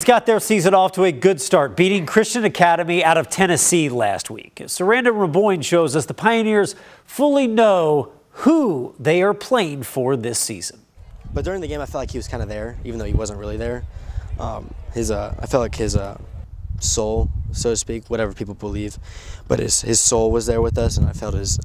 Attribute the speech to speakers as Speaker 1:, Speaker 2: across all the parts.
Speaker 1: got their season off to a good start, beating Christian Academy out of Tennessee last week. Saranda Raboyne shows us the Pioneers fully know who they are playing for this season.
Speaker 2: But during the game, I felt like he was kind of there, even though he wasn't really there. I felt like his soul, so to speak, whatever people believe, but his soul was there with us, and I felt his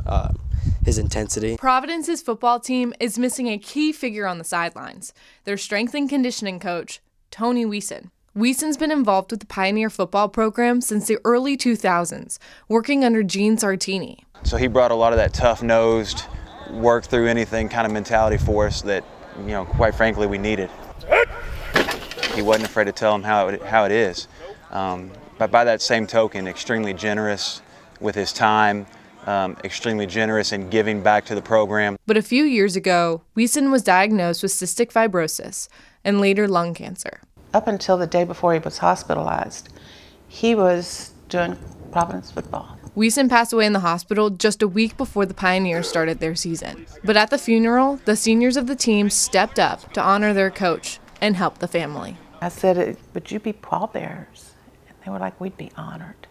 Speaker 2: intensity.
Speaker 3: Providence's football team is missing a key figure on the sidelines, their strength and conditioning coach, Tony Weisen. Weisen's been involved with the Pioneer football program since the early 2000s, working under Gene Sartini.
Speaker 4: So he brought a lot of that tough-nosed, work through anything kind of mentality for us that, quite frankly, we needed. He wasn't afraid to tell them how it is. But by that same token, extremely generous with his time, extremely generous in giving back to the program.
Speaker 3: But a few years ago, Weisen was diagnosed with cystic fibrosis and later lung cancer.
Speaker 5: Up until the day before he was hospitalized, he was doing Providence football.
Speaker 3: Weisen passed away in the hospital just a week before the Pioneers started their season. But at the funeral, the seniors of the team stepped up to honor their coach and help the family.
Speaker 5: I said, would you be pallbearers? And they were like, we'd be honored.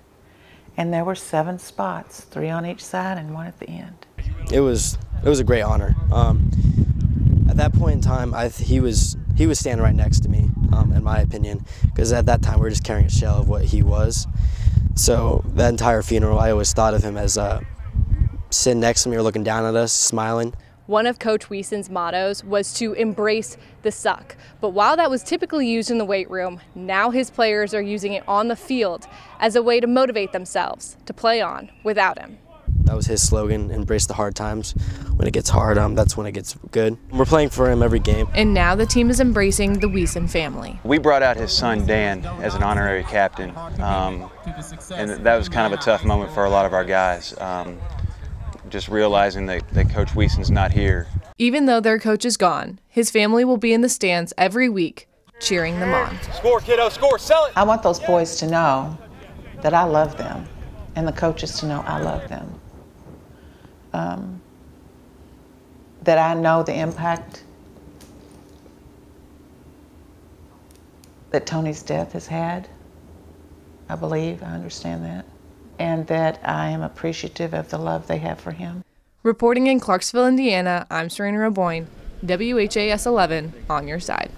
Speaker 5: And there were 7 spots, 3 on each side and 1 at the end.
Speaker 2: It was a great honor. At that point in time, he was standing right next to me, in my opinion, because at that time we were just carrying a shell of what he was. So that entire funeral, I always thought of him as sitting next to me or looking down at us, smiling.
Speaker 3: One of Coach Weisen's mottos was to embrace the suck. But while that was typically used in the weight room, now his players are using it on the field as a way to motivate themselves to play on without him.
Speaker 2: That was his slogan, embrace the hard times. When it gets hard, that's when it gets good. We're playing for him every game.
Speaker 3: And now the team is embracing the Weisen family.
Speaker 4: We brought out his son, Dan, as an honorary captain. And that was kind of a tough moment for a lot of our guys. Just realizing that Coach Weisen's not here.
Speaker 3: Even though their coach is gone, his family will be in the stands every week, cheering them on.
Speaker 6: Score, kiddo, score, sell it!
Speaker 5: I want those boys to know that I love them, and the coaches to know I love them. That I know the impact that Tony's death has had. I believe, I understand that. And that I am appreciative of the love they have for him.
Speaker 3: Reporting in Clarksville, Indiana, I'm Saranda Raboyne, WHAS 11, on your side.